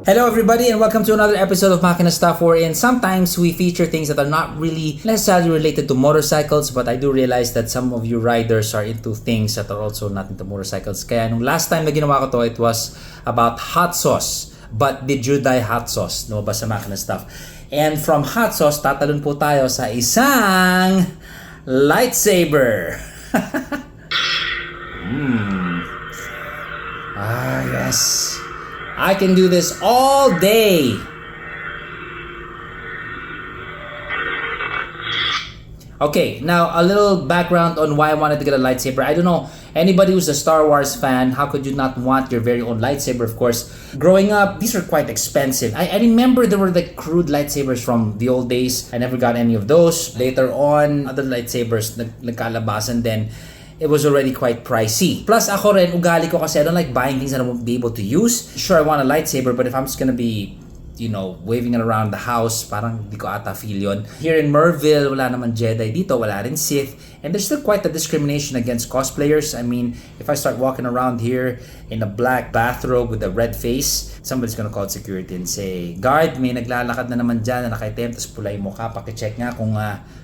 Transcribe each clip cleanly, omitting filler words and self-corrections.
Hello everybody and welcome to another episode of Makina Stuff, wherein sometimes we feature things that are not really necessarily related to motorcycles, but I do realize that some of you riders are into things that are also not into motorcycles. Kaya nung last time na ginawa ko to, it was about hot sauce. But did you die hot sauce? No ba sa Makina Stuff? And from hot sauce, tatalon po tayo sa isang lightsaber. Yes. I can do this all day. Okay, now a little background on why I wanted to get a lightsaber. I don't know, anybody who's a Star Wars fan, how could you not want your very own lightsaber, of course? Growing up, these are quite expensive. I remember there were like crude lightsabers from the old days. I never got any of those. Later on, other lightsabers nagkalabasan din. It was already quite pricey. Plus, ako rin, ugali ko kasi I don't like buying things that I won't be able to use. Sure, I want a lightsaber, but if I'm just gonna be, waving it around the house, parang di ko ata feel yun. Here in Merville, wala naman Jedi dito, wala rin Sith. And there's still quite a discrimination against cosplayers. I mean, if I start walking around here in a black bathrobe with a red face, somebody's gonna call security and say, "Guard, may naglalakad na naman dyan na nakaitim, tapos pulay mo ka, pakicheck nga kung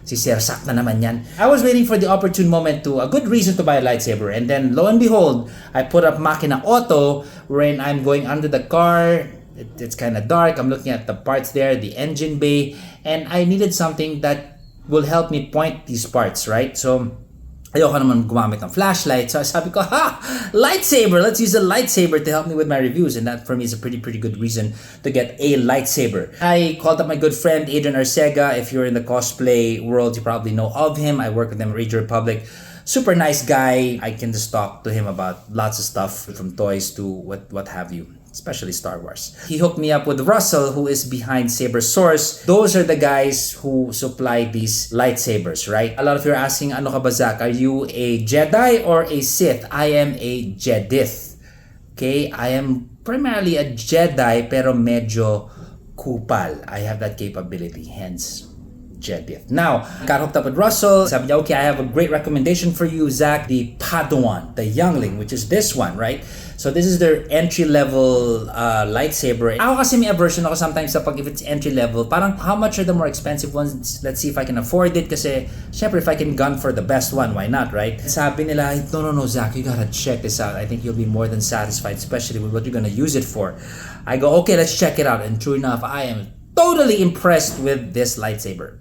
si Sersak na naman yan." I was waiting for the opportune moment a good reason to buy a lightsaber. And then, lo and behold, I put up Makina Auto, wherein I'm going under the car. It's kind of dark. I'm looking at the parts there, the engine bay, and I needed something that will help me point these parts, right? So, ayoko naman gumamit ng flashlight. So, sabi ko, lightsaber! Let's use a lightsaber to help me with my reviews. And that, for me, is a pretty good reason to get a lightsaber. I called up my good friend, Adrian Arcega. If you're in the cosplay world, you probably know of him. I work with him at Radio Republic. Super nice guy. I can just talk to him about lots of stuff, from toys to what have you. Especially Star Wars. He hooked me up with Russell, who is behind Saber Source. Those are the guys who supply these lightsabers, right? A lot of you are asking, ano ka ba, Zach? Are you a Jedi or a Sith? I am a Jedith. Okay? I am primarily a Jedi, pero medyo kupal. I have that capability, hence Jedith. Now, got hooked up with Russell. Sabi niya, okay, I have a great recommendation for you, Zach. The Padawan, the youngling, which is this one, right? So this is their entry-level lightsaber. Ako kasi may aversion ako sometimes sa if it's entry-level. Parang, how much are the more expensive ones? Let's see if I can afford it. Kasi, syempre, if I can gun for the best one, why not, right? Sabi nila, no, Zach, you gotta check this out. I think you'll be more than satisfied, especially with what you're gonna use it for. I go, okay, let's check it out. And true enough, I am totally impressed with this lightsaber.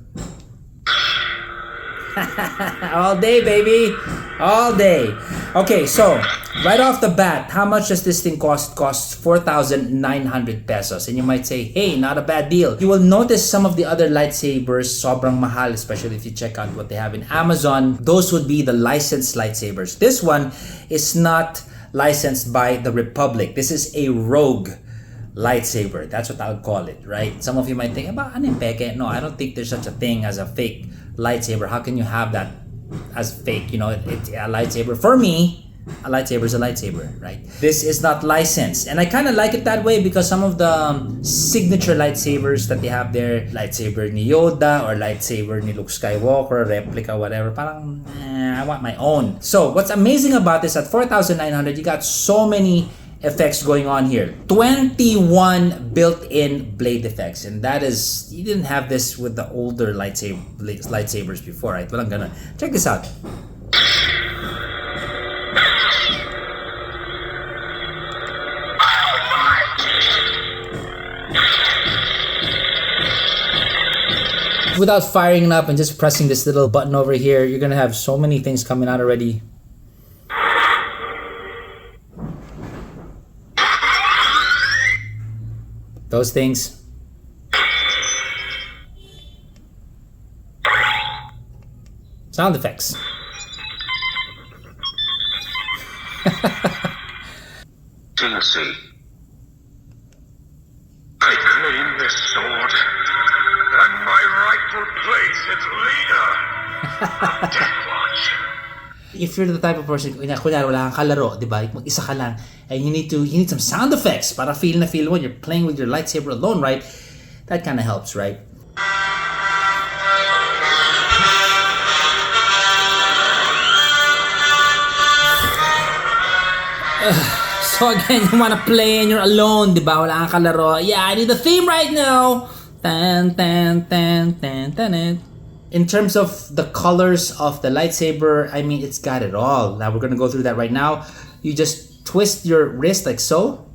All day, baby. All day. Okay, so right off the bat, how much does this thing cost? Costs 4,900 pesos. And you might say, hey, not a bad deal. You will notice some of the other lightsabers sobrang mahal, especially if you check out what they have in Amazon. Those would be the licensed lightsabers. This one is not licensed by the Republic. This is a rogue lightsaber. That's what I would call it, right? Some of you might think, ano yung peke? No, I don't think there's such a thing as a fake lightsaber. How can you have that as fake? It's a lightsaber. For me, a lightsaber is a lightsaber, right? This is not licensed. And I kind of like it that way because some of the signature lightsabers that they have there, lightsaber ni Yoda or lightsaber ni Luke Skywalker, replica, whatever, parang, I want my own. So, what's amazing about this, at 4,900, you got so many effects going on here. 21 built-in blade effects, and that is, you didn't have this with the older lightsabers before, right? Well, I'm gonna check this out. Without firing it up and just pressing this little button over here, you're gonna have so many things coming out already. Those things. Sound effects. Tincy. I claim this sword, and my rightful place its leader. Death Watch. If you're the type of person, kunyari wala kang kalaro, di ba? Mag-isa ka lang, and you need some sound effects para feel when you're playing with your lightsaber alone, right? That kind of helps, right? So again, you wanna play and you're alone, di ba? Wala kang kalaro. Yeah, I need the theme right now. Tan, tan, tan, tan, tan, tan. In terms of the colors of the lightsaber, I mean, it's got it all. Now we're gonna go through that right now. You just twist your wrist like so.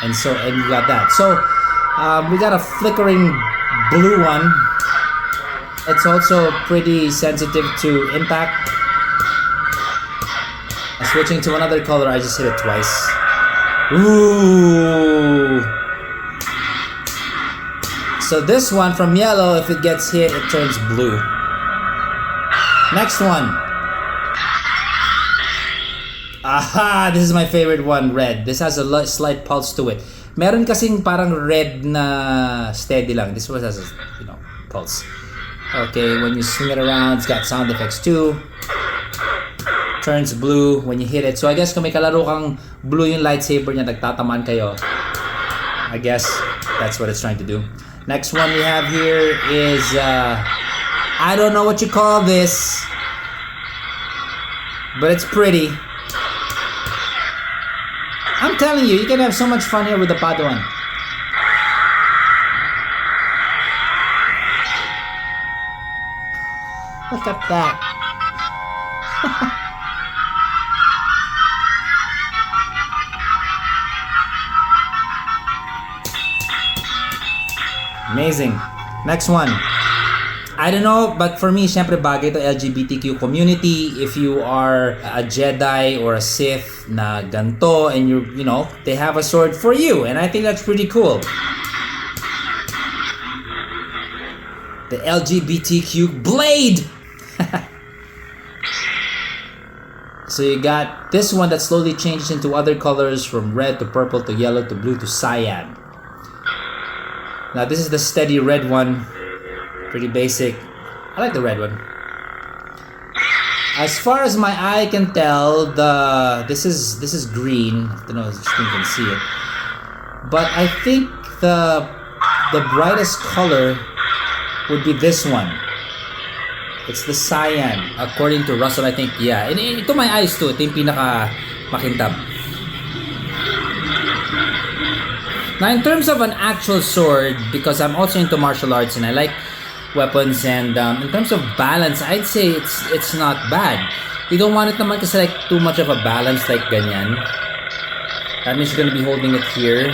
And you got that. So we got a flickering blue one. It's also pretty sensitive to impact. Switching to another color, I just hit it twice. Ooh! So this one from yellow, if it gets hit, it turns blue. Next one. Aha! This is my favorite one, red. This has a slight pulse to it. Meron kasing parang red na steady lang. This one has a, pulse. Okay, when you swing it around, it's got sound effects too. Turns blue when you hit it. So I guess kung may kalaro kang blue yung lightsaber niya, nagtatamaan kayo. I guess that's what it's trying to do. Next one we have here is, I don't know what you call this, but it's pretty. I'm telling you, you can have so much fun here with the Padawan. Look at that. Amazing. Next one. I don't know, but for me, syempre bagay to LGBTQ community. If you are a Jedi or a Sith na ganto and they have a sword for you. And I think that's pretty cool. The LGBTQ blade! So you got this one that slowly changes into other colors from red to purple to yellow to blue to cyan. Now this is the steady red one. Pretty basic. I like the red one. As far as my eye can tell, this is green. I don't know if the screen can see it. But I think the brightest color would be this one. It's the cyan. According to Russell, I think, yeah. And ito my eyes too. Ito yung pinaka makintab. Now, in terms of an actual sword, because I'm also into martial arts and I like weapons, and in terms of balance, I'd say it's not bad. You don't want it naman kasi like too much of a balance like ganyan. That means you're gonna be holding it here.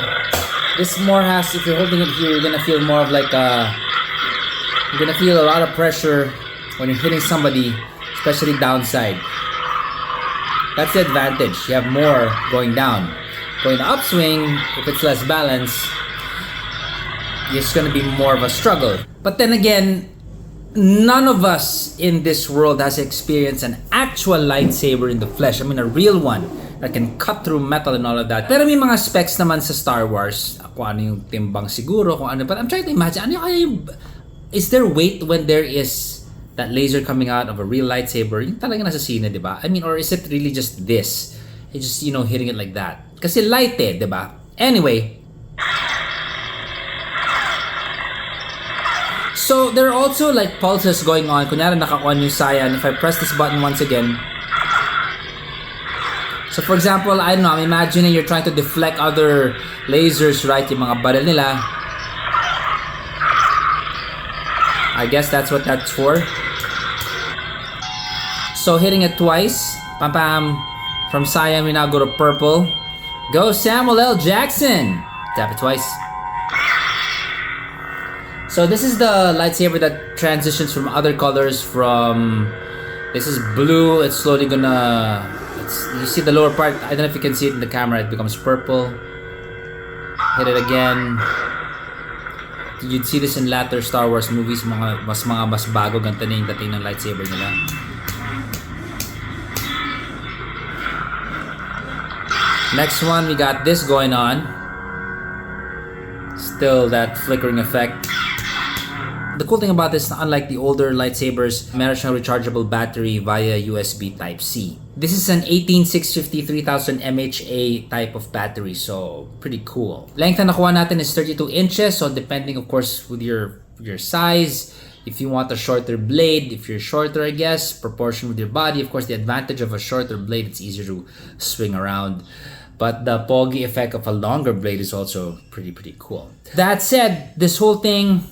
This more has, if you're holding it here, you're gonna feel more of like you're gonna feel a lot of pressure when you're hitting somebody, especially downside. That's the advantage. You have more going down. Going the upswing, if it's less balance, it's gonna be more of a struggle. But then again, none of us in this world has experienced an actual lightsaber in the flesh. I mean, a real one that can cut through metal and all of that. Pero may mga specs naman sa Star Wars. Kung ano yung timbang siguro, kung ano. But I'm trying to imagine, is there weight when there is that laser coming out of a real lightsaber? Yung talaga nasa sine, di ba? I mean, or is it really just this? It's just, hitting it like that. Kasi light di ba? Anyway. So, there are also like pulses going on. Kunyari naka-on yung cyan. If I press this button once again. So, for example, I don't know, I'm imagining you're trying to deflect other lasers, right? Yung mga barrel nila. I guess that's what that's for. So, hitting it twice. Pam pam. From cyan, we now go to purple. Go Samuel L. Jackson! Tap it twice. So this is the lightsaber that transitions from other colors from... This is blue, it's slowly gonna... you see the lower part, I don't know if you can see it in the camera, it becomes purple. Hit it again. You'd see this in latter Star Wars movies, mga mas bago, ganito na yung dating ng lightsaber nila. Next one, we got this going on. Still that flickering effect. The cool thing about this, unlike the older lightsabers, meron siyang rechargeable battery via USB Type-C. This is an 18650 3000 mAh type of battery, so pretty cool. Length na nakuha natin is 32 inches, so depending of course with your size, If you want a shorter blade, if you're shorter, I guess, proportion with your body, of course, the advantage of a shorter blade, it's easier to swing around. But the poggy effect of a longer blade is also pretty cool. That said, this whole thing,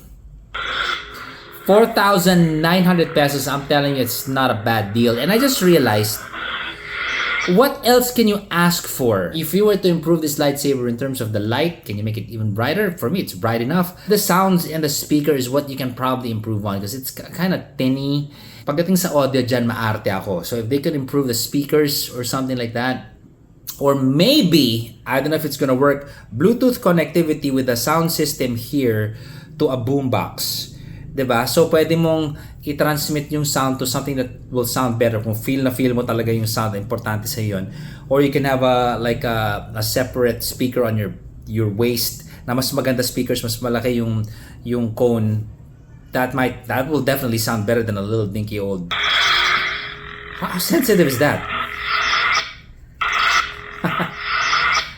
4,900 pesos, I'm telling you, it's not a bad deal. And I just realized, what else can you ask for? If you were to improve this lightsaber in terms of the light, can you make it even brighter? For me, it's bright enough. The sounds and the speaker is what you can probably improve on because it's kind of tinny. Pagdating sa audio dyan, maarte ako. So if they could improve the speakers or something like that, or maybe, I don't know if it's gonna work, Bluetooth connectivity with a sound system here to a boombox. Diba? So, pwede mong i-transmit yung sound to something that will sound better. Kung feel na feel mo talaga yung sound, importante sa yun. Or you can have a separate speaker on your waist na mas maganda speakers, mas malaki yung cone. That will definitely sound better than a little dinky old. How sensitive is that?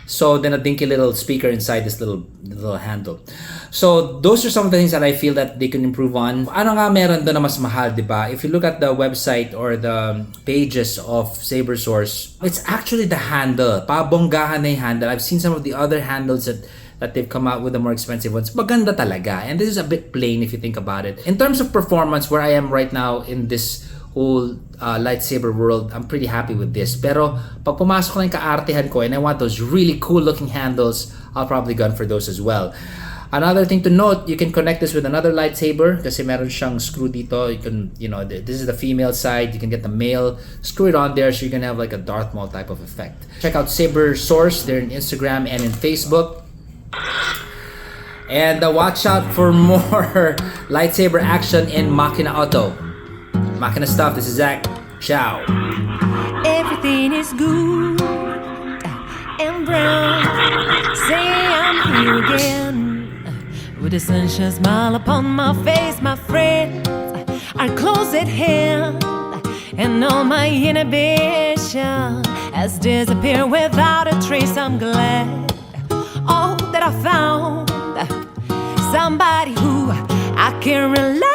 So then a dinky little speaker inside this little handle. So those are some of the things that I feel that they can improve on. Ano nga meron doon na mas mahal, di ba? If you look at the website or the pages of Saber Source, it's actually the handle. Pabonggahan na yung handle. I've seen some of the other handles that they've come out with, the more expensive ones. Maganda talaga. And this is a bit plain if you think about it. In terms of performance, where I am right now in this whole lightsaber world, I'm pretty happy with this. Pero pag pumasok na yung kaartehan ko and I want those really cool looking handles, I'll probably gun for those as well. Another thing to note, you can connect this with another lightsaber kasi meron siyang screw dito. You can, this is the female side. You can get the male, screw it on there so you can have like a Darth Maul type of effect. Check out Saber Source. They're in Instagram and in Facebook. And watch out for more lightsaber action in Makina Auto. Makina stuff. This is Zach. Ciao. Everything is good and brown. Say I'm here again with a sunshine smile upon my face. My friends are close at hand, and all my inhibition has disappeared without a trace. I'm glad, that I found somebody who I can rely